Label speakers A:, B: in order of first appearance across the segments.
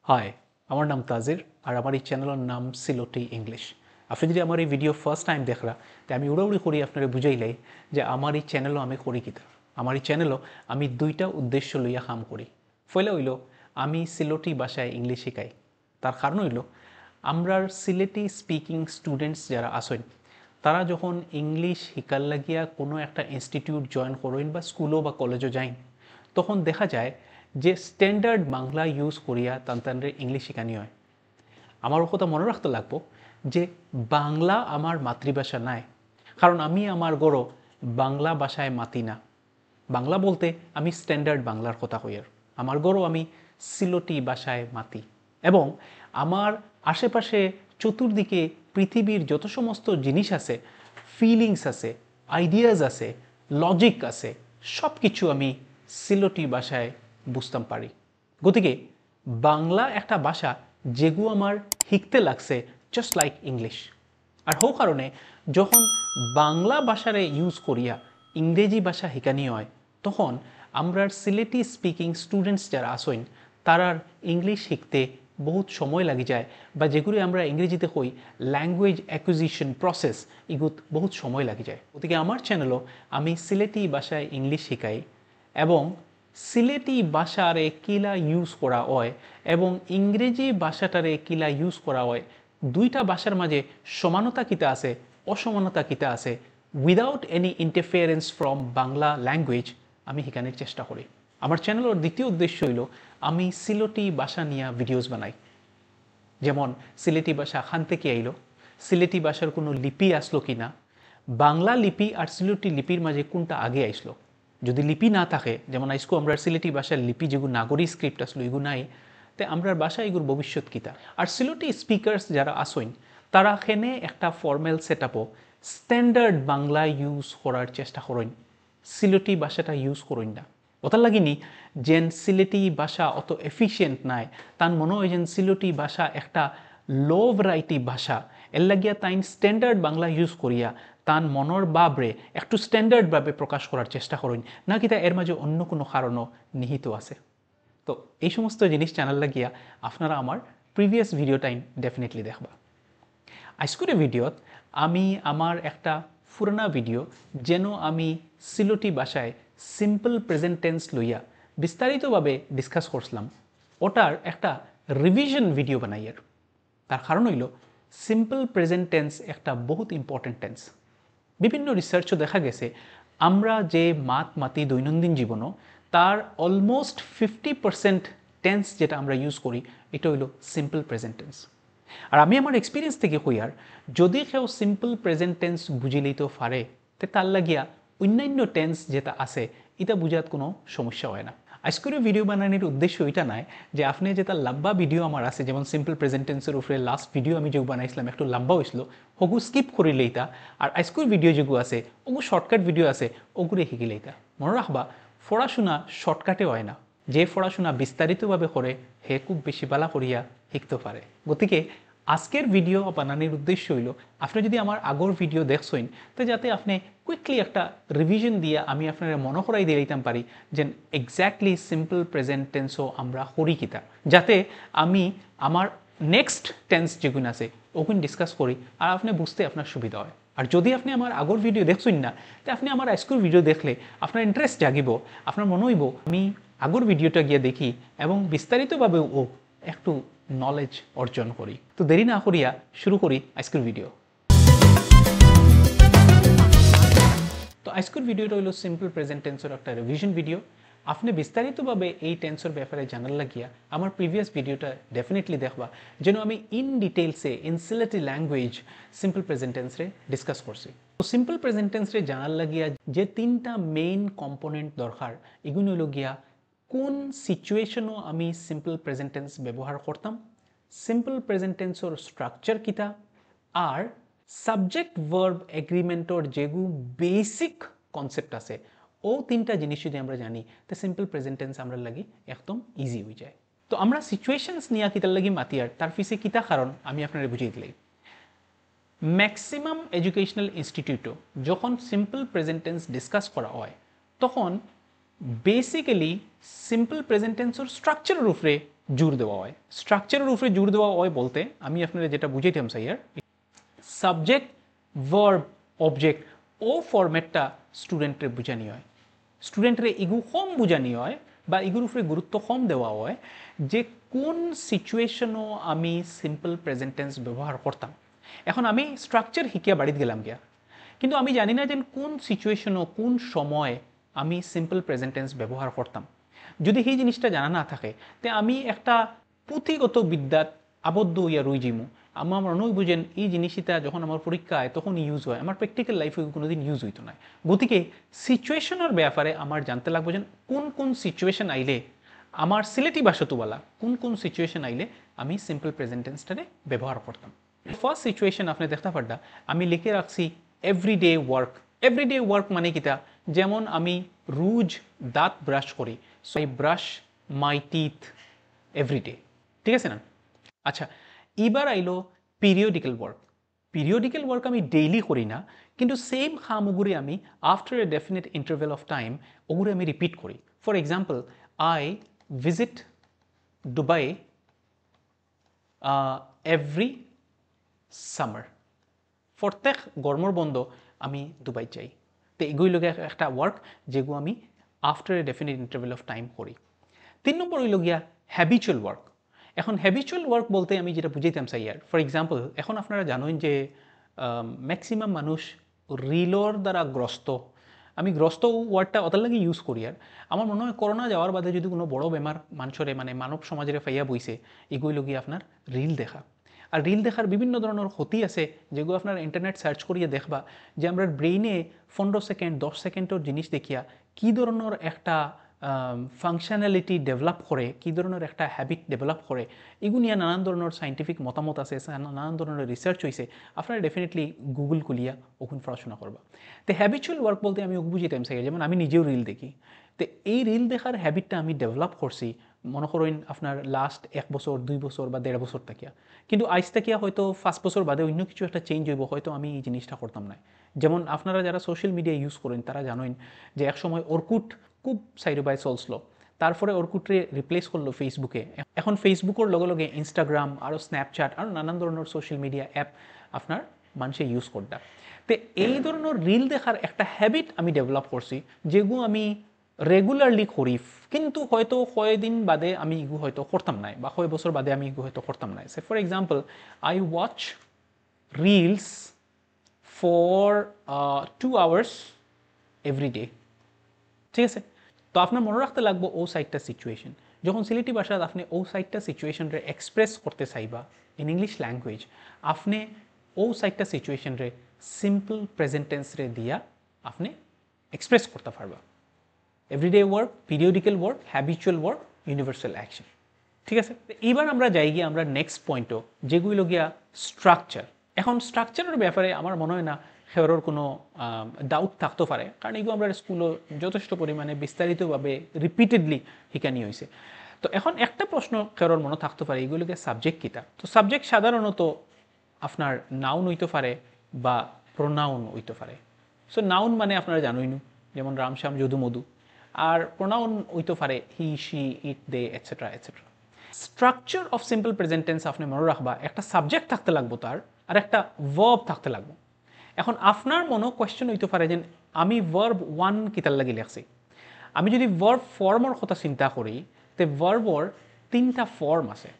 A: High, আমার নাম তাজির আর আমার এই চ্যানেলের নাম সিলোটি ইংলিশ। আপনি যদি আমার এই ভিডিও ফার্স্ট টাইম দেখরা তো আমি উড়াউড়ি করি আপনারা বুঝাইলাই যে আমার এই চ্যানেলও আমি করি কিতা। আমার এই চ্যানেলও আমি দুইটা উদ্দেশ্য লইয়া কাম করি। ফলে হইল আমি সিলোটি ভাষায় ইংলিশ শিখাই। তার কারণ হইল আমরার সিলেটি স্পিকিং স্টুডেন্টস যারা আসেন তারা যখন ইংলিশ শিকার লাগিয়া কোনো একটা ইনস্টিটিউট জয়েন করেন বা স্কুলও বা কলেজও যাইন, তখন দেখা যায় যে স্ট্যান্ডার্ড বাংলা ইউজ করিয়া তাদের ইংলিশ শেখানি হয়। আমার কথা মনে রাখতে লাগবো যে বাংলা আমার মাতৃভাষা নাই, কারণ আমি আমার গড় বাংলা ভাষায় মাতি না। বাংলা বলতে আমি স্ট্যান্ডার্ড বাংলার কথা কই, আর আমার গড়ও আমি সিলোটি ভাষায় মাতি। এবং আমার আশেপাশে চতুর্দিকে পৃথিবীর যত সমস্ত জিনিস আছে, ফিলিংস আছে, আইডিয়াজ আছে, লজিক আছে, সব কিছু আমি সিলোটি ভাষায় বুঝতাম পারি। গতিকে বাংলা একটা ভাষা যেগুলো আমার শিখতে লাগছে জাস্ট লাইক ইংলিশ। আর হো কারণে যখন বাংলা ভাষারে ইউজ করিয়া ইংরেজি ভাষা শিখানি হয়, তখন আমরা সিলেটি স্পিকিং স্টুডেন্টস যারা আসেন তারার ইংলিশ শিখতে বহুত সময় লাগি যায়, বা যেগুলি আমরা ইংরেজিতে কই ল্যাঙ্গুয়েজ অ্যাকুইজিশন প্রসেস, এগুলো বহুত সময় লাগি যায়। গতিকে আমার চ্যানেলও আমি সিলেটি ভাষায় ইংলিশ শিখাই এবং সিলেটি ভাষারে কিলা ইউজ করা হয় এবং ইংরেজি ভাষাটারে কিলা ইউজ করা হয়, দুইটা ভাষার মাঝে সমানতা কিতা আছে, অসমানতা কিতা আছে, without any interference from Bangla language আমি শিখানোর চেষ্টা করি। আমার চ্যানেলের দ্বিতীয় উদ্দেশ্য হইল আমি সিলেটি ভাষা নিয়ে ভিডিওস বানাই। যেমন সিলেটি ভাষা খান থেকে আইলো, সিলেটি ভাষার কোনো লিপি আসলো কি না, বাংলা লিপি আর সিলেটি লিপির মাঝে কোনটা আগে আসলো। যদি লিপি না থাকে, যেমন আইসকো আমরা সিলেটি ভাষার লিপি যেগুলো নাগরিক স্ক্রিপ্ট আসলো এগুলো নাই, তো আমরা ভাষা এগুলোর ভবিষ্যৎ কিতা। আর সিলেটি স্পিকার্স যারা আসেন তারা এখানে একটা ফর্মাল সেট আপও স্ট্যান্ডার্ড বাংলা ইউজ করার চেষ্টা করেন, সিলেটি ভাষাটা ইউজ করেন না। ওটার লাগিনি যেন সিলেটি ভাষা অত এফিসিয়েন্ট নাই, তার মনে হয় যেন সিলেটি ভাষা একটা লো ভ্যারাইটি ভাষা, এর লাগিয়া তাই স্ট্যান্ডার্ড বাংলা ইউজ করিয়া তার মনের ভাবরে একটু স্ট্যান্ডার্ডভাবে প্রকাশ করার চেষ্টা করেন, না কি তা এর মাঝে অন্য কোনো কারণও নিহিত আছে। তো এই সমস্ত জিনিস জানার লাগিয়া আপনারা আমার প্রিভিয়াস ভিডিও টাইম ডেফিনেটলি দেখবা। আজকের ভিডিওত আমি আমার একটা পুরানা ভিডিও যেন আমি সিলেটি ভাষায় সিম্পল প্রেজেন্ট টেন্স লইয়া বিস্তারিতভাবে ডিসকাস করছিলাম, ওটার একটা রিভিশন ভিডিও বানাইয়ের। তার কারণ হইল সিম্পল প্রেজেন্ট টেন্স একটা বহুত ইম্পর্টেন্ট টেন্স। বিভিন্ন রিসার্চও দেখা গেছে আমরা যে মাতি দৈনন্দিন জীবনও তার অলমোস্ট 50% টেন্স যেটা আমরা ইউজ করি এটা হইল সিম্পল প্রেজেন্ট টেন্স। আর আমি আমার এক্সপিরিয়েন্স থেকে কইয়ার, যদি কেউ সিম্পল প্রেজেন্ট টেন্স বুঝিলেই তো পারে, তে তার লাগিয়া অন্যান্য টেন্স যেটা আছে এটা বুঝাত কোনো সমস্যা হয় না। আজকের ভিডিও বানানোর উদ্দেশ্য এটা নয় যে আপনি যেটা লম্বা ভিডিও আমার আছে, যেমন সিম্পল প্রেজেন্ট টেন্সের উপরে লাস্ট ভিডিও আমি যে বানাইছিলাম একটু লম্বা হয়েছিল, ওগু স্কিপ করিলেই তা। আর আজকের ভিডিও যেগুলো আছে ওগু শর্টকাট ভিডিও আছে, ওগুলো শিখিলেই তা। মনে রাখবা পড়াশোনা শর্টকাটে হয় না, যে পড়াশোনা বিস্তারিতভাবে করে হে খুব বেশি বালা করিয়া শিখতে পারে। গতিকে আজকের ভিডিও বানানোর উদ্দেশ্য হইল আপনি যদি আমার আগর ভিডিও দেখছেন তো যাতে আপনি কুইকলি একটা রিভিশন দিয়ে আমি আপনার মনে করাই দিয়ে দিতাম পারি যে এক্স্যাক্টলি সিম্পল প্রেজেন্ট টেন্সও আমরা করি কিতা, যাতে আমি আমার নেক্সট টেন্স যেগুলো আছে ওগুলো ডিসকাস করি আর আপনি বুঝতে আপনার সুবিধা হয়। আর যদি আপনি আমার আগর ভিডিও দেখছেন না, তো আপনি আমার আজকের ভিডিও দেখলে আপনার ইন্টারেস্ট জাগিব, আপনার মনে হইব আমি আগর ভিডিওটা গিয়ে দেখি এবং বিস্তারিতভাবে ও একটু নলেজ অর্জন করি। তো দেরি না করিয়া শুরু করি আজকের ভিডিও। তো আজকের ভিডিওটা হলো সিম্পল প্রেজেন্ট টেন্সের একটা রিভিশন ভিডিও। আপনি বিস্তারিতভাবে এই টেন্সের ব্যাপারে জানার লাগিয়া আমার প্রিভিয়াস ভিডিওটা ডেফিনেটলি দেখবা, যেন আমি ইন ডিটেলসে in Sylheti language simple present টেন্সরে ডিসকাস করছি। তো সিম্পল প্রেজেন্ট টেন্সরে জানার লাগিয়া যে তিনটা মেইন কম্পোনেন্ট দরকার, এগুলো হলো গিয়া কোন সিচুয়েশনও আমি সিম্পল প্রেজেন্ট টেন্স ব্যবহার করতাম, সিম্পল প্রেজেন্ট টেন্সর স্ট্রাকচার কিতা, আর সাবজেক্ট ভার্ব এগ্রিমেন্টর যেগু বেসিক কনসেপ্ট আছে, ও তিনটা জিনিস যদি আমরা জানি তো সিম্পল প্রেজেন্ট টেন্স আমরা লাগি একদম ইজি হয়ে যায়। তো আমরা সিচুয়েশনস নিয়ে কিতার লাগি মাতিয়ার তার পিছে কিতা কারণ আমি আপনারা বুঝিয়ে দিলাই। ম্যাক্সিমাম এডুকেশনাল ইনস্টিটিউটও যখন সিম্পল প্রেজেন্ট টেন্স ডিসকাস করা হয় তখন বেসিক্যালি সিম্পল প্রেজেন্ট টেন্সর স্ট্রাকচারের উপরে জোর দেওয়া হয়। স্ট্রাকচারের উপরে জোর দেওয়া হয় বলতে আমি আপনারা যেটা বুঝাইতাম স্যার, সাবজেক্ট ভার্ব অবজেক্ট ও ফরম্যাটটা স্টুডেন্টের বুঝানি হয়, স্টুডেন্টের ইগু কম বুঝানি হয় বা ইগুর উপরে গুরুত্ব কম দেওয়া হয় যে কোন সিচুয়েশনও আমি সিম্পল প্রেজেন্ট টেন্স ব্যবহার করতাম। এখন আমি স্ট্রাকচার শিখিয়া বাড়িতে গেলাম গিয়া, কিন্তু আমি জানি না যে কোন সিচুয়েশনও কোন সময় আমি সিম্পল প্রেজেন্ট টেন্স ব্যবহার করতাম। যদি সেই জিনিসটা জানা না থাকে তে আমি একটা পুঁথিগত বিদ্যাত আবদ্ধ হইয়া রই যাইমু। আমার মনে হয় বুঝেন এই জিনিসটা যখন আমার পরীক্ষা হয় তখন ইউজ হয়, আমার প্র্যাকটিক্যাল লাইফে কোনোদিন ইউজ হইতো না। গতিকে সিচুয়েশনের ব্যাপারে আমার জানতে লাগবে যে কোন কোন সিচুয়েশন আইলে আমার সিলেটি ভাষাতুবালা কোন কোন সিচুয়েশন আইলে আমি সিম্পল প্রেজেন্ট টেন্সটারে ব্যবহার করতাম। ফার্স্ট সিচুয়েশন আপনি দেখতে পারডা আমি লিখে রাখছি এভরিডে ওয়ার্ক। এভরিডে ওয়ার্ক মানে কিতা, যেমন আমি রোজ দাঁত ব্রাশ করি, so I brush my teeth every day, ঠিক আছে না? আচ্ছা, এবার আইলো পিরিয়ডিক্যাল ওয়ার্ক। পিরিয়ডিক্যাল ওয়ার্ক আমি ডেইলি করি না, কিন্তু সেম খামগুলি আমি after a definite interval of time ওগুলো আমি রিপিট করি। For example, I visit Dubai every summer. প্রত্যেক গরমের বন্ধ আমি দুবাই যাই। তো এগুলি লগে একটা ওয়ার্ক যেগুলো আমি after a definite interval of time করি। 3 নম্বর হইল গিয়া হ্যাবিচুয়াল ওয়ার্ক। এখন হ্যাবিচুয়াল ওয়ার্ক বলতে আমি যেটা বুঝাইতাম চাই আর, ফর এক্সাম্পল এখন আপনারা জানেন যে ম্যাক্সিমাম মানুষ রিলর দ্বারা গ্রস্ত। আমি গ্রস্ত ওয়ার্ডটা অতার লাগে ইউজ করি আর আমার মনে হয় করোনা যাওয়ার বাদে যদি কোনো বড় বেমার মানুষরে মানে মানব সমাজের ফাইয়া বইছে এগুলো গিয়ে আপনার রিল দেখা। আর রিল দেখার বিভিন্ন ধরনের ক্ষতি আছে যেগুলো আপনার ইন্টারনেট সার্চ করিয়ে দেখবা যে আমরা ব্রেইনে 15 সেকেন্ড 10 সেকেন্ডের জিনিস দেখিয়া কী ধরনের একটা ফাংশনালিটি ডেভেলপ করে, কী ধরনের একটা হ্যাবিট ডেভেলপ করে, এগুলো নিয়ে নানান ধরনের সাইন্টিফিক মতামত আছে, নানান ধরনের রিসার্চ হয়েছে। আপনারা ডেফিনেটলি গুগল খুলিয়া ওখানে পড়াশোনা করবা। তো হ্যাবিচুয়াল ওয়ার্ক বলতে আমি বুঝিতাম চাই, যেমন আমি নিজেও রিল দেখি। তো এই রিল দেখার হ্যাবিটটা আমি ডেভেলপ করছি মনে করেন আপনার লাস্ট 1 বছর 2 বছর বা 1.5 বছর থাকিয়া, কিন্তু আইজ থাকিয়া হয়তো 5 বছর বাদে অন্য কিছু একটা চেঞ্জ হইব, হয়তো আমি এই জিনিসটা করতাম না। যেমন আপনারা যারা সোশ্যাল মিডিয়া ইউজ করেন তারা জানেন যে এক সময় অর্কুট খুব সাইডোবাই চলছিল, তারপরে অর্কুটরে রিপ্লেস করলো ফেসবুকে। এখন ফেসবুকের লগে লগে ইনস্টাগ্রাম আরও স্ন্যাপচ্যাট আরও নানান ধরনের সোশ্যাল মিডিয়া অ্যাপ আপনার মানুষে ইউজ করতা। তো এই ধরনের রিল দেখার একটা হ্যাবিট আমি ডেভেলপ করছি যেগুলো আমি রেগুলারলি করি, কিন্তু হয়তো কয়েকদিন বাদে আমি ইগু হয়তো করতাম না বা কয়েক বছর বাদে আমি ইগু হয়তো করতাম না। Say for example, I watch reels for 2 hours every day, ঠিক আছে? তো আপনার মনে রাখতে লাগবো ও সাইডটা সিচুয়েশন। যখন সিলেটি ভাষায় আপনি ও সাইডটা সিচুয়েশনরে এক্সপ্রেস করতে চাইবা ইন ইংলিশ ল্যাঙ্গুয়েজ, আপনি ও সাইডটা সিচুয়েশনরে সিম্পল প্রেজেন্ট টেন্সরে দিয়া আপনি এক্সপ্রেস করতে পারবা। Everyday work, periodical work, habitual work, universal action, ঠিক আছে? এইবার আমরা যাই গিয়ে আমরা নেক্সট পয়েন্টও যেগুলো গিয়া স্ট্রাকচার। এখন স্ট্রাকচারের ব্যাপারে আমার মনে হয় না সেওর কোনো ডাউট থাকতে পারে, কারণ এগুলো আমরা স্কুলে যথেষ্ট পরিমাণে বিস্তারিতভাবে রিপিটেডলি শিখানি হয়েছে। তো এখন একটা প্রশ্ন সেওর মনে থাকতে পারে এগুলোকে সাবজেক্ট কিতা। তো সাবজেক্ট সাধারণত আপনার নাউন হইতে পারে বা প্রোনাউন হইতে পারে। সো নাউন মানে আপনারা জানোই না, যেমন রামশ্যাম যদু মধু। আর প্রোনাউন হইতে পারে he she it they et cetera et cetera. Structure of simple present tense আপনি মনে রাখবা একটা সাবজেক্ট থাকতে লাগবো তার, আর একটা ভার্ব থাকতে লাগবো। এখন আপনার মনে কোয়েশ্চেন হইতে পারে যে আমি ভার্ব 1 কিতার লাগি লেখছি। আমি যদি ভার্ব ফর্মর কথা চিন্তা করি তে ভার্বর 3টা ফর্ম আছে।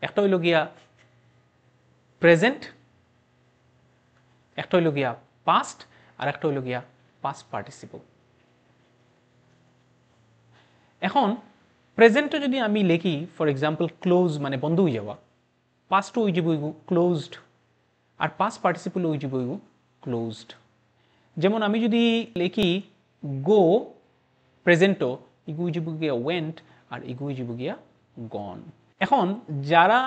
A: একটা হইল গিয়া প্রেজেন্ট, একটা হইল গিয়া পাস্ট, আর একটা হইল গিয়া পাস্ট পার্টিসিপল। এখন প্রেজেন্টে যদি আমি লিখি ফর এক্সাম্পল ক্লোজ মানে বন্ধ হয়ে যাওয়া, পাস্টও হয়ে যাব ক্লোজড, আর পাস্ট পার্টিসিপল হয়ে যাব ক্লোজড। যেমন আমি যদি লিখি গো প্রেজেন্টও, ইগু হয়ে যাব গিয়া ওয়েন্ট, আর ইগু হয়ে যাব গিয়া গন। এখন যারা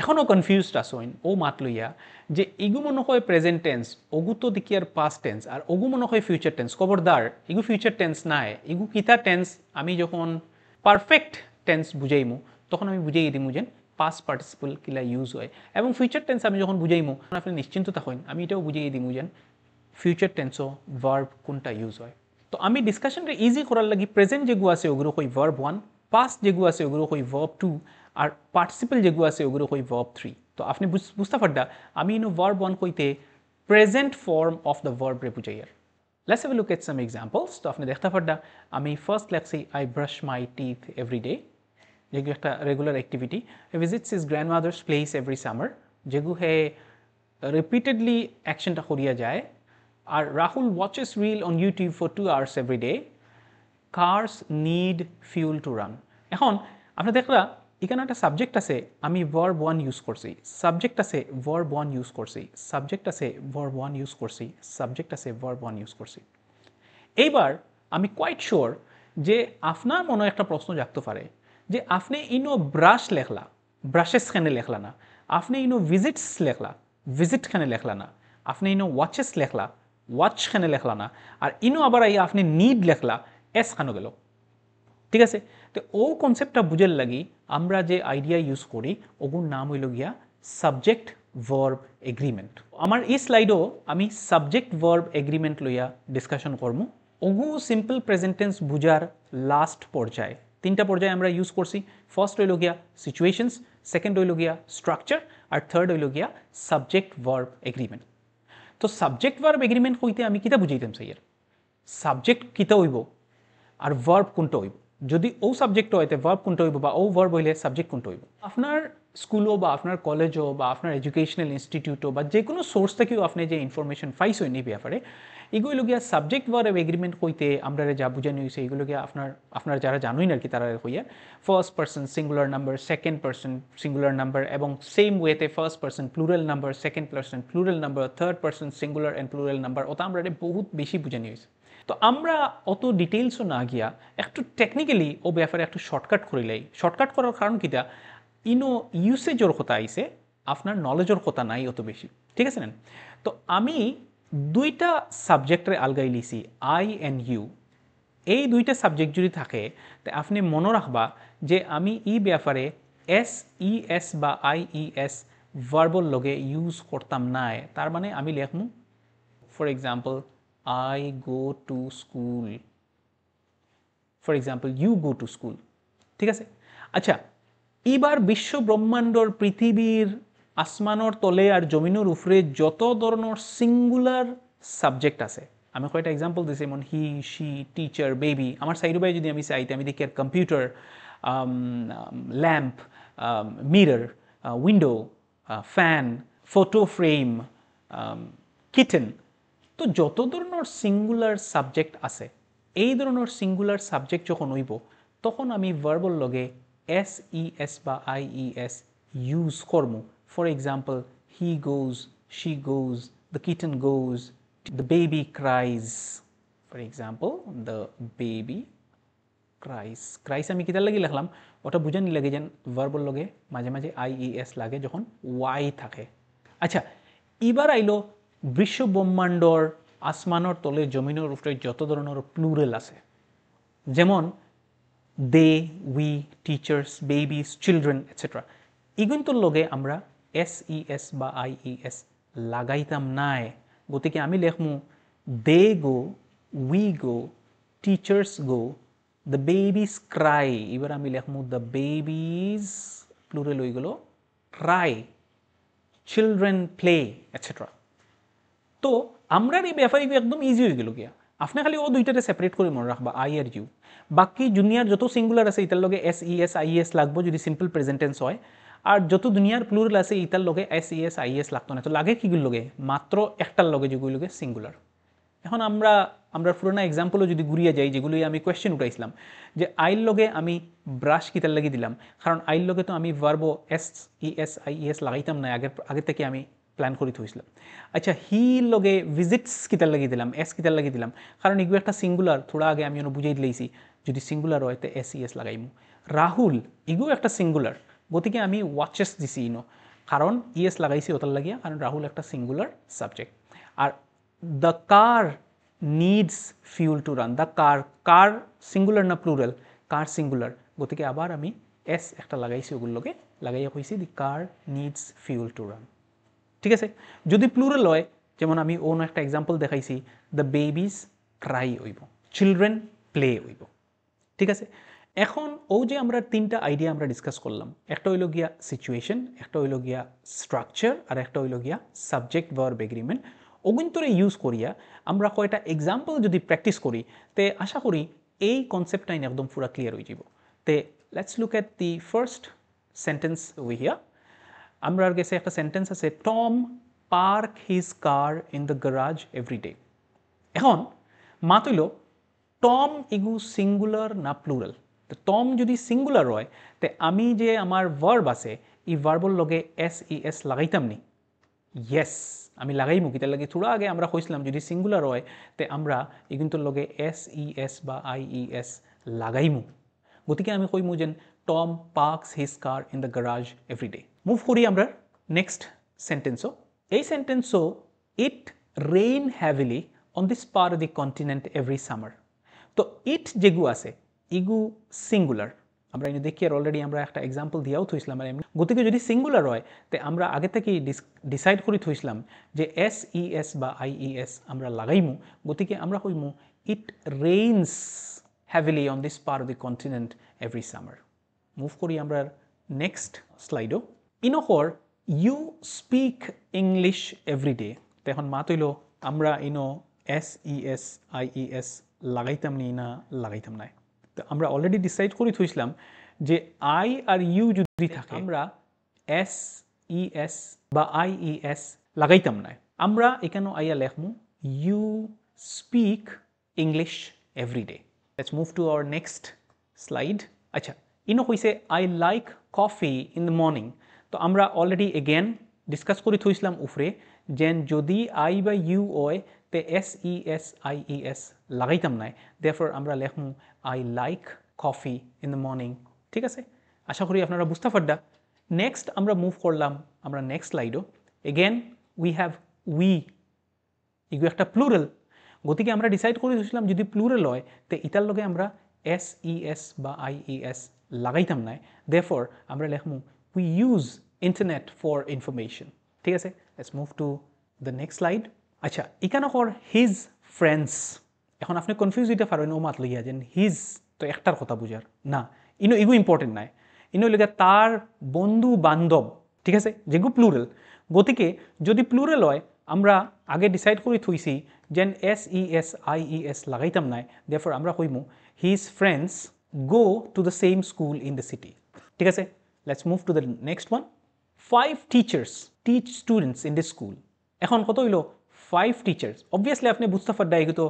A: এখনও কনফিউজড আসেন ও মাত লইয়া যে ইগু মনে হয় প্রেজেন্ট টেন্স, ওগু তো দেখি আর পাস্ট টেন্স, আর ওগু মনে হয় ফিউচার টেন্স, খবরদার ইগু ফিউচার টেন্স নাই। ইগু কিতা টেন্স আমি যখন পারফেক্ট টেন্স বুঝাইমু তখন আমি বুঝাই দিমু যে পাস্ট পার্টিসিপল কিলা ইউজ হয়, এবং ফিউচার টেন্স আমি যখন বুঝাইমু আপনি নিশ্চিন্ত থাকেন আমি এটাও বুঝিয়ে দিমু যে ফিউচার টেন্সও ভার্ব কোনটা ইউজ হয়। তো আমি ডিসকাশনটা ইজি করার লাগি প্রেজেন্ট যেগুলো আছে ওগুলো কই ভার্ব 1, পাস্ট যেগুলো আছে ওগুলো কই ভার্ব 2 আর পার্টিসিপল যেগুলো আছে ওগুলো কই ভার্ব 3 তো আপনি বুঝতে পারডা আমি ইনো ভার্ব 1 কইতে present form of the verb রে বুঝাইয়ার Let's have a look at some examples. তো আপনি দেখতে পারডা আমি ফার্স্ট লেখছি I brush my teeth every day যেগুলো একটা regular activity he visits his grandmother's place every summer যেগু হে রিপিটেডলি অ্যাকশনটা করিয়া যায় আর Rahul watches reel on YouTube for 2 hours every day cars need fuel to run এখন আপনি দেখলা এখানে একটা সাবজেক্ট আছে আমি ভার্ব 1 ইউজ করছি সাবজেক্ট আছে ভার্ব 1 ইউজ করছি সাবজেক্ট আছে ভার্ব 1 ইউজ করছি সাবজেক্ট আছে ভার্ব 1 ইউজ করছি এইবার আমি কোয়াইট শিওর যে আপনার মনে একটা প্রশ্ন জাগতে পারে যে আপনি ইনো ব্রাশ লেখলা ব্রাশেস খানে লেখলা না আপনি ইনো ভিজিটস লেখলা ভিজিট খানে লেখলা না আপনি ইনো ওয়াচেস লেখলা ওয়াচ খানে লেখলা না আর ইনো আবার আইয়া আপনি নিড লেখলা এস খানো গেল ঠিক আছে তো ও কনসেপ্টটা বুঝের লাগি আমরা যে আইডিয়া ইউজ করি ওগুর নাম হইল গিয়া সাবজেক্ট ভার্ব এগ্রিমেন্ট আমার এই স্লাইডও আমি সাবজেক্ট ভার্ব এগ্রিমেন্ট লইয়া ডিসকাশন করবো ওগু সিম্পল প্রেজেন্টেন্স বুঝার লাস্ট পর্যায়ে 3টা পর্যায়ে আমরা ইউজ করছি ফার্স্ট হইল গিয়া সিচুয়েশনস সেকেন্ড হইল গিয়া স্ট্রাকচার আর থার্ড হইল গিয়া সাবজেক্ট ভার্ব এগ্রিমেন্ট তো সাবজেক্ট ভার্ব এগ্রিমেন্ট হইতে আমি কিতা বুঝাইতাম সাইয়ার সাবজেক্ট কিতা হইব আর ভার্ব কোনটা হইব যদি ও সাবজেক্ট হইতে ভার্ব কোনটা হইব বা ও ভার্ব হইলে সাবজেক্ট কোনটা হইব আপনার স্কুলও বা আপনার কলেজও বা আপনার এডুকেশনাল ইনস্টিটিউটও বা যে কোনো সোর্স থেকেও আপনি যে ইনফরমেশন পাইছো এই ব্যাপারে এগুলো গিয়া সাবজেক্ট ভার্ব এগ্রিমেন্ট কইতে আমরা যা বুঝানো হয়েছে এগুলো গিয়া আপনার যারা জানোই না আর কি তারা হইয়া first person singular number second person singular number এবং সেম ওয়েতে first person plural number second person plural number third person singular and plural number ওটা আমরা বহুত বেশি বুঝানো হয়েছে তো আমরা অত ডিটেইলসও না গিয়া একটু টেকনিক্যালি ও ব্যাপারে একটু শর্টকাট করিলাই শর্টকাট করার কারণ কিটা ইনো ইউসেজর কথা আইসে আপনার নলেজের কথা নাই অত বেশি ঠিক আছে না তো আমি 2টা সাবজেক্টরে আলগাই লিছি আই অ্যান্ড ইউ এই 2টা সাবজেক্ট যদি থাকে তো আপনি মনে রাখবা যে আমি ই ব্যাপারে এস ই এস বা আই ই এস ভার্বল লগে ইউজ করতাম না তার মানে আমি লেখমু for example I go to school. For example, you go to school. ঠিক আছে আচ্ছা এবার বিশ্ব ব্রহ্মাণ্ডর পৃথিবীর আসমানোর তলে আর জমিনের উপরে যত ধরনের সিঙ্গুলার সাবজেক্ট আছে আমি কয়েকটা এক্সাম্পল দিয়েছি যেমন হি শি টিচার বেবি আমার সাইড বাই যদি আমি চাইতে আমি দেখি আর computer lamp mirror window fan photo frame kitten তো যত ধরনের সিঙ্গুলার সাবজেক্ট আছে এই ধরনের সিঙ্গুলার সাবজেক্ট যখন হইব তখন আমি ভার্বল লগে এস ই এস বা আই ই এস ইউজ করবো for example he goes she goes the kitten goes the baby cries for example the baby cries cries আমি কিতার লাগি লিখলাম ওটা বুঝানি লাগে যেন ভার্বল লগে মাঝে মাঝে আই ই এস লাগে যখন ওয়াই থাকে আচ্ছা এবার আইলো বিশ্ব ব্রহ্মাণ্ডর আসমানোর তলে জমিনের উপরে যত ধরনের প্লুরাল আছে যেমন they we teachers babies children etcetera এগুলোর লগে আমরা এস ই এস বা আই ই এস লাগাইতাম নাই গতিকে আমি লেখমু they go we go teachers go the babies cry এবার আমি লেখমু দ্য বেবিস প্লুরাল হয়ে গেল ক্রাই চিলড্রেন প্লে এটসেট্রা তো আমরা এই ব্যাপারে একদম ইজি হয়ে গেল গিয়া আপনি খালি ও 2টাতে সেপারেট করে মনে রাখবা আই আর ইউ বাকি দুনিয়ার যত সিঙ্গুলার আছে এটার লগে S E S I S লাগবো যদি সিম্পল প্রেজেন্টেন্স হয় আর যত দুনিয়ার প্লুরাল আছে এটার লগে S E S I S লাগতো না তো লাগে কিগুলো লগে মাত্র একটার লগে যেগুলো লগে সিঙ্গুলার এখন আমরা পুরোনো এক্সাম্পলও যদি ঘুরিয়ে যাই যেগুলোই আমি কোয়েশ্চেন উঠাইছিলাম যে আইল লগে আমি ব্রাশ কিতার লাগি দিলাম কারণ আইল লগে তো আমি ভার্বো S E S I S লাগাইতাম না আগে থেকে আমি প্ল্যান করে থইছিলাম আচ্ছা হি লগে ভিজিটস কিতার লাগি দিলাম এস কিতার লাগি দিলাম কারণ এগুলো একটা সিঙ্গুলার থোড়া আগে আমি বুঝাই দিলেইছি যদি সিঙ্গুলার হয় তো এস ই এস লাগাইমু রাহুল এগুলো একটা সিঙ্গুলার গতিকে আমি ওয়াচেস দিছি ইনো কারণ ইএস লাগাইছি ওটার লাগিয়া কারণ রাহুল একটা singular subject are the car needs fuel to run the car singular না প্লুরাল কার সিঙ্গুলার গতিকে আবার আমি এস একটা লাগাইছি ওগুলোকে লাগাইয়া কইছি দি কার নিডস ফিউল টু রান ঠিক আছে যদি প্লুরাল হয় যেমন আমি অন্য একটা এক্সাম্পল দেখাইছি দ্য বেবিস ক্রাই হইব চিলড্রেন প্লে হইব ঠিক আছে এখন ও যে আমরা তিনটা আইডিয়া আমরা ডিসকাস করলাম, একটা হইল গিয়া সিচুয়েশন, একটা হইল গিয়া স্ট্রাকচার, আর একটা হইল গিয়া সাবজেক্ট ভার্ব এগ্রিমেন্ট। ওগুন্তরে ইউজ করিয়া আমরা কয়টা এক্সাম্পল যদি প্র্যাকটিস করি তে আশা করি এই কনসেপ্টটাই একদম পুরা ক্লিয়ার হয়ে যাব। তে let's look at the first sentence we here. আমরা কাছে একটা সেন্টেন্স আছে, Tom park his car in the garage every day. এখন মাত হইল টম ইগু সিঙ্গুলার না প্লুরাল। তো টম যদি সিঙ্গুলার হয় তে আমি যে আমার ভার্ব আছে এই ভার্বর লগে এস লাগাইতাম নি? ইয়েস, আমি লাগাইমু। কিতার লাগে থোড়া আগে আমরা কইছিলাম যদি সিঙ্গুলার হয় তে আমরা এগুলোর লগে এস বা আইইএস লাগাইমু। গতিকে আমি কইমু যে Tom parks his car in the garage every day. Move করি আমরা নেক্সট সেন্টেন্সও। এই সেন্টেন্সও, it rain heavily on this part of the continent every summer. তো ইট যেগু আছে ইগু সিঙ্গুলার, আমরা এনে দেখি আর অলরেডি আমরা একটা এক্সাম্পল দিয়াও থইছিলাম। গতিকে যদি সিঙ্গুলার হয় তে আমরা আগে থেকেই ডিসাইড করে থইছিলাম যে এস বা আইইএস আমরা লাগাইমু। গতিকে আমরা কইমু it rains heavily on this part of the continent every summer. Move করি আমরা নেক্সট স্লাইডও। ইনকর you speak English every day. তো এখন মাত হইল আমরা এস আইইএস লাগাইতাম নি না লাগাইতাম না। তো আমরা অলরেডি ডিসাইড করে থইছিলাম যে আই আর ইউ যদি থাকে আমরা এস বা আইইএস লাগাইতাম না। আমরা এখানে আইয়া লেখমু you speak English every day. Let's move to our next slide. আচ্ছা, ইনো কইছে I like coffee in the morning. তো আমরা অলরেডি এগেন ডিসকাস করে থইছিলাম উপরে যে যদি আই বা ইউ হয় তে এস আইইএস লাগাইতাম নাই। দেয়ারফর আমরা লেখমু I like coffee in the morning. ঠিক আছে, আশা করি আপনারা বুঝতে পারডা। নেক্সট আমরা মুভ করলাম আমরা নেক্সট স্লাইডও। এগেন উই হ্যাভ উই, এগুলো একটা প্লুরাল। গতিকে আমরা ডিসাইড করে দিয়েছিলাম যদি প্লুরাল হয় তো ইটার লগে আমরা এস বা আইইএস লাগাইতাম নাই। দেয়ারফর আমরা লেখমু we use internet for information. ঠিক আছে, let's move to the next slide. আচ্ছা, এখানে হর হিজ ফ্রেন্ডস। এখন আপনি কনফিউজ হইতে পারেন ও মাত লইয়া যে হিজ তো একটার কথা বুঝার না, ইগু ইম্পর্টেন্ট নাই। লইয়া তার বন্ধু বান্ধব। ঠিক আছে, যেগু প্লুরাল। গতিকে যদি প্লুরাল হয় আমরা আগে ডিসাইড করে থইছি যেন এস আইইএস লাগাইতাম নাই। দেয়ারফর আমরা কইমু his friends go to the same school in the city. ঠিক আছে, let's move to the next one. 5 teachers teach students in this school. এখন কত হইল 5 টিচার্স। অবভিয়াসলি আপনি বুঝতে পারডা এগুলো তো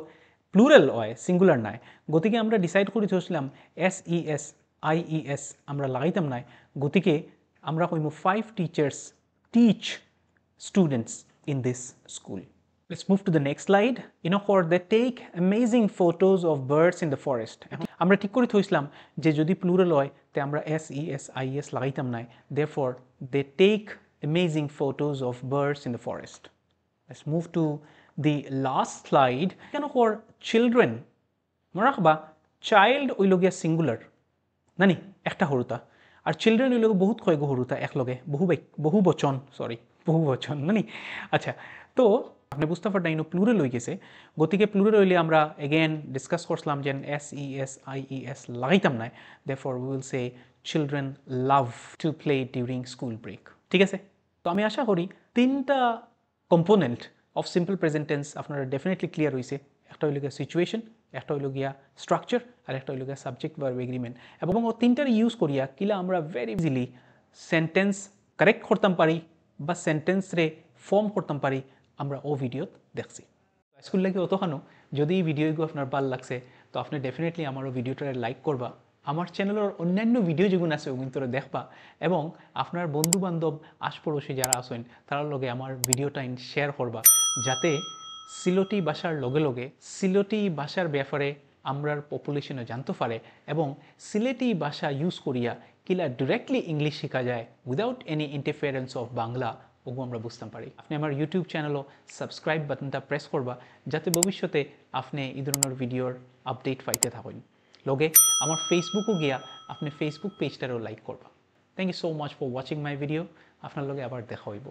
A: প্লুরাল হয়, সিঙ্গুলার নাই। গতিকে আমরা ডিসাইড করে থইছিলাম এস আইইএস আমরা লাগাইতাম নাই। গতিকে আমরা কইমু 5 teachers teach students in this school. Let's move to the next slide. For they take amazing photos of birds in the forest. আমরা ঠিক করে থইছিলাম যে যদি প্লুরাল হয় তে আমরা এস লাগাইতাম নাই। Therefore they take amazing photos of birds in the forest. Let's move to the last slide. For children, মনে রাখবা চাইল্ড ওই লগিয়া সিঙ্গুলার নানি একটা হরুতা, আর চিলড্রেন ওই লগে বহুত কয়েক হরুতা একলগে বহু বচন নানি। আচ্ছা, তো আপনি বুঝতে পারতেন প্লুরাল হয়ে গেছে। গতিকে প্লুরাল হইলে আমরা এগেন ডিসকাস করছিলাম যে এস আইইএস লাগাইতাম না। Therefore we will say children love to play during school break. ঠিক আছে, তো আমি আশা করি তিনটা component of simple present tense আপনারা ডেফিনেটলি ক্লিয়ার হয়েছে। একটা হইল গিয়া সিচুয়েশন, একটা হইল গিয়া স্ট্রাকচার, আর একটা হইল গিয়া সাবজেক্ট ভার্ব এগ্রিমেন্ট। এবং ও তিনটার ইউজ করিয়া কিলা আমরা ভেরি ইজিলি সেন্টেন্স কারেক্ট করতাম পারি বা সেন্টেন্সরে ফর্ম করতাম পারি আমরা ও ভিডিওত দেখছি। স্কুল লাগে অতখানো যদি এই ভিডিওগুলো আপনার ভাল লাগছে তো আপনি ডেফিনেটলি আমার ভিডিওটারে লাইক করবা, আমার চ্যানেলের অন্যান্য ভিডিও যেগুলো আছে ওগুলো তোরা দেখবা, এবং আপনার বন্ধু বান্ধব আশপড়শি যারা আছেন তার লগে আমার ভিডিওটা শেয়ার করবা, যাতে সিলেটি ভাষার লগে লগে সিলেটি ভাষার ব্যাপারে আমরার পপুলেশনে জানতে পারে এবং সিলেটি ভাষা ইউজ করিয়া কিলা ডিরেক্টলি ইংলিশ শেখা যায় without any interference of Bangla, ওগুলো আমরা বুঝতে পারি। আপনি আমার ইউটিউব চ্যানেলও সাবস্ক্রাইব বাটনটা প্রেস করবা, যাতে ভবিষ্যতে আপনি এই ধরনের ভিডিওর আপডেট পাইতে থাকেন। লগে আমার ফেসবুকও গিয়া আপনি ফেসবুক পেজটারও লাইক করবা। Thank you so much for watching my video. আপনার লগে আবার দেখা হইব।